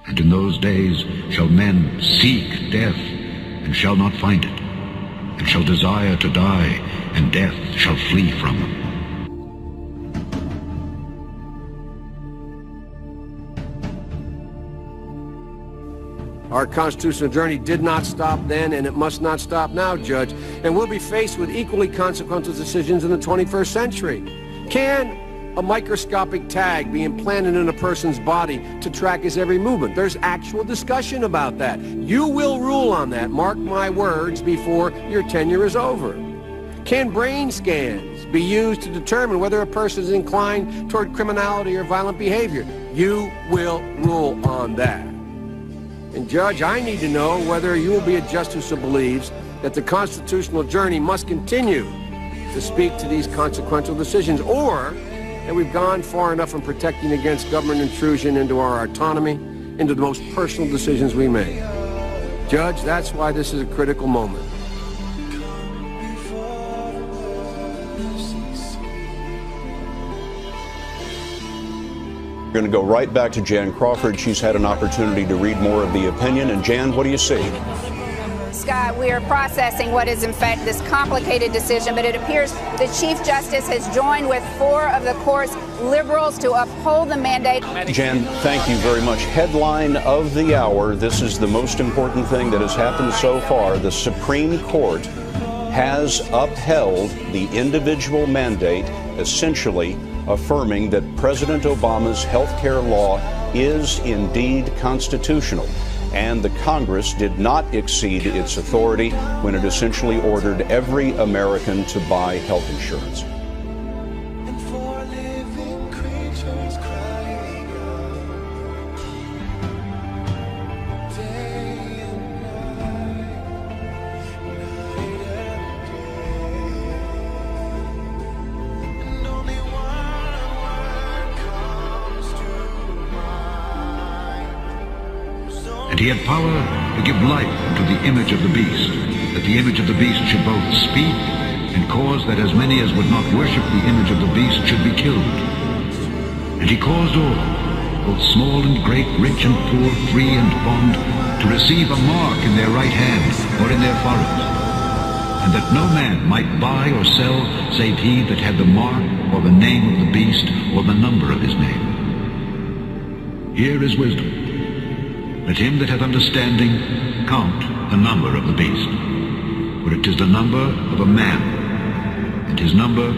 And in those days shall men seek death, and shall not find it, and shall desire to die, and death shall flee from them. Our constitutional journey did not stop then, and it must not stop now, Judge. And we'll be faced with equally consequential decisions in the 21st century. Can a microscopic tag be implanted in a person's body to track his every movement? There's actual discussion about that. You will rule on that, mark my words, before your tenure is over. Can brain scans be used to determine whether a person is inclined toward criminality or violent behavior? You will rule on that. And Judge, I need to know whether you will be a justice who believes that the constitutional journey must continue to speak to these consequential decisions, or that we've gone far enough in protecting against government intrusion into our autonomy, into the most personal decisions we make. Judge, that's why this is a critical moment. We're going to go right back to Jan Crawford. She's had an opportunity to read more of the opinion. And Jan, what do you see? Scott, we are processing what is in fact this complicated decision, but it appears the Chief Justice has joined with 4 of the court's liberals to uphold the mandate. Jan, thank you very much. Headline of the hour. This is the most important thing that has happened so far. The Supreme Court has upheld the individual mandate, essentially affirming that President Obama's health care law is indeed constitutional. And the Congress did not exceed its authority when it essentially ordered every American to buy health insurance. And he had power to give life to the image of the beast, that the image of the beast should both speak and cause that as many as would not worship the image of the beast should be killed. And he caused all, both small and great, rich and poor, free and bond, to receive a mark in their right hand or in their foreheads, and that no man might buy or sell save he that had the mark or the name of the beast or the number of his name. Here is wisdom. Let him that hath understanding count the number of the beast, for it is the number of a man, and his number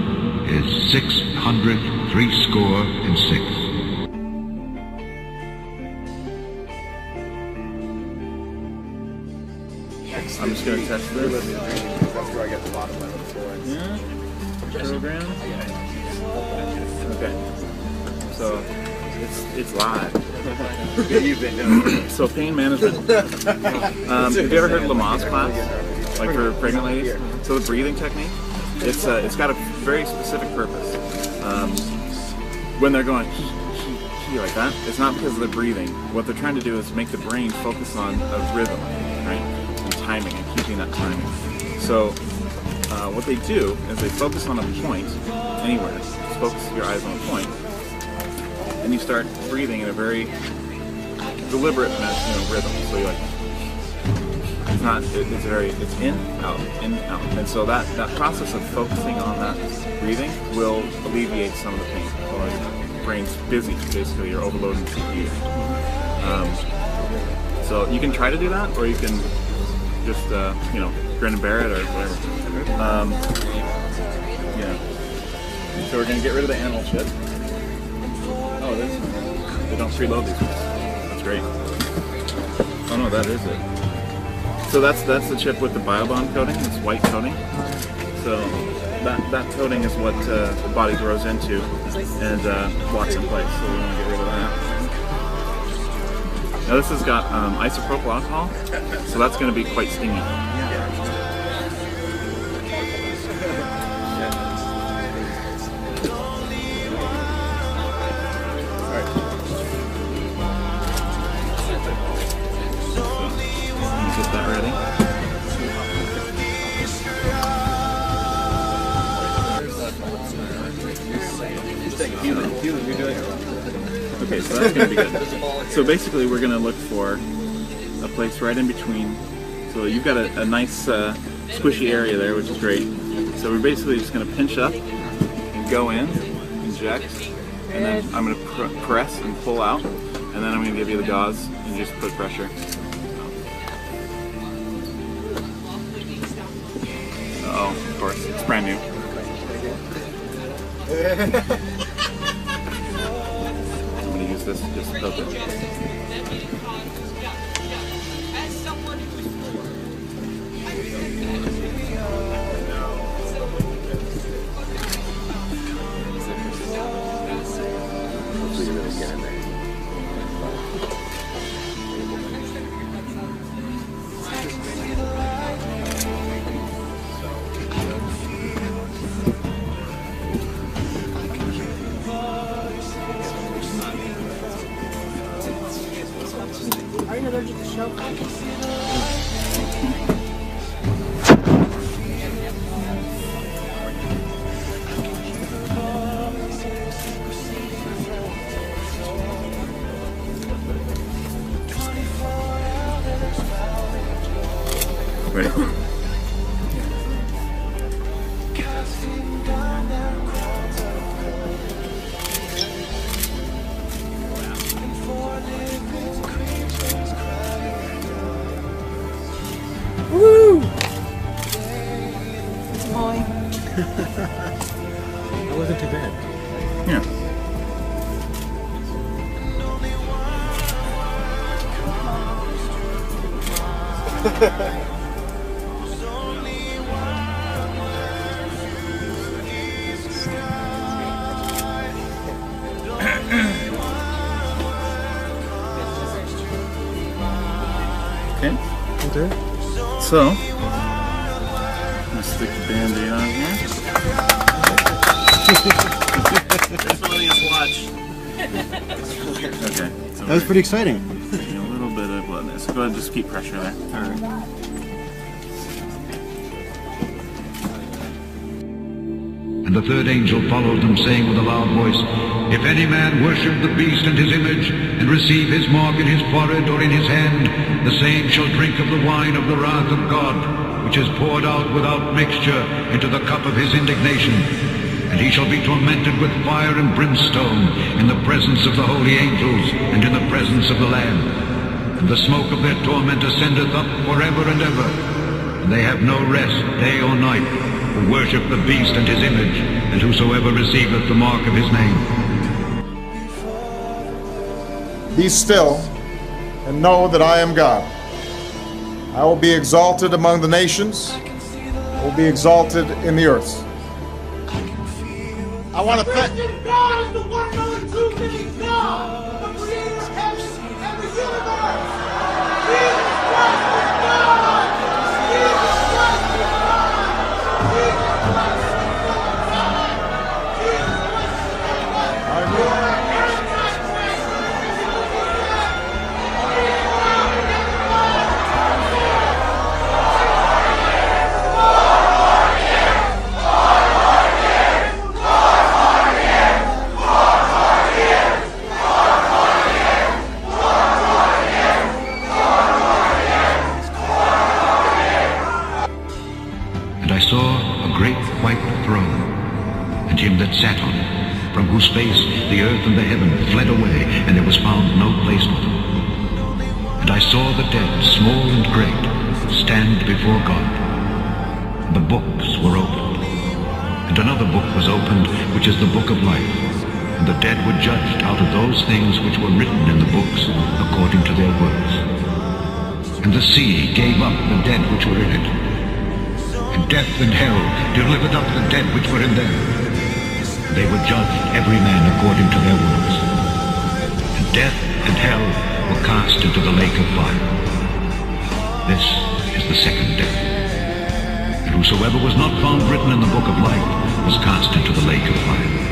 is 666. I'm just going to test this. That's where I get the bottom of the program. Okay. So it's live. So pain management. Have you ever heard of Lamaze class? Like for pregnant ladies? So the breathing technique, it's got a very specific purpose. When they're going like that, it's not because of the breathing. What they're trying to do is make the brain focus on a rhythm, right? And timing and keeping that timing. So what they do is they focus on a point anywhere. Just focus your eyes on a point. And you start breathing in a very deliberate rhythm. So you're like, it's in, out, and so that process of focusing on that breathing will alleviate some of the pain. Or your brain's busy, basically, you're overloading the CPU. So you can try to do that, or you can just grin and bear it, or whatever. So we're gonna get rid of the animal shit. Oh, it is. They don't preload these ones. That's great. Oh no, that is it. So that's the chip with the biobond coating. It's white coating. So that coating is what the body grows into and locks in place. So we want to get rid of that. Now this has got isopropyl alcohol, so that's going to be quite stingy. Get that ready. Okay, so that's going to be good. So basically we're going to look for a place right in between. So you've got a nice squishy area there, which is great. So we're basically just going to pinch up and go in, inject, and then I'm going to press and pull out, and then I'm going to give you the gauze and just put pressure. Uh-oh, of course, it's brand new. I'm going to use this to just poke it. Are you allergic to shell? Ready? Woo! It's mine. That wasn't too bad. Yeah. Okay. Okay. So, I'm gonna stick the Band-Aid on here. That's William's watch. Okay. So That was pretty exciting. a little bit of blood there. So go ahead and just keep pressure there. All right. And the third angel followed them, saying with a loud voice, If any man worship the beast and his image, and receive his mark in his forehead or in his hand, the same shall drink of the wine of the wrath of God, which is poured out without mixture into the cup of his indignation. And he shall be tormented with fire and brimstone in the presence of the holy angels and in the presence of the Lamb. And the smoke of their torment ascendeth up forever and ever. And they have no rest day or night, who worship the beast and his image, and whosoever receiveth the mark of his name. Be still and know that I am God. I will be exalted among the nations. I will be exalted in the earth. I want to thank God is the one and true living God, the creator of heaven and the universe. Jesus Christ is God. Jesus Christ is God. Jesus Christ is God. Jesus Christ is God. And I saw a great white throne, and him that sat on it, from whose face the earth and the heaven fled away, and there was found no place for them. And I saw the dead, small and great, stand before God. And the books were opened. And another book was opened, which is the book of life. And the dead were judged out of those things which were written in the books according to their works. And the sea gave up the dead which were in it. And death and hell delivered up the dead which were in them. And they were judged every man according to their works. And death and hell were cast into the lake of fire. This is the second death. And whosoever was not found written in the book of life was cast into the lake of fire.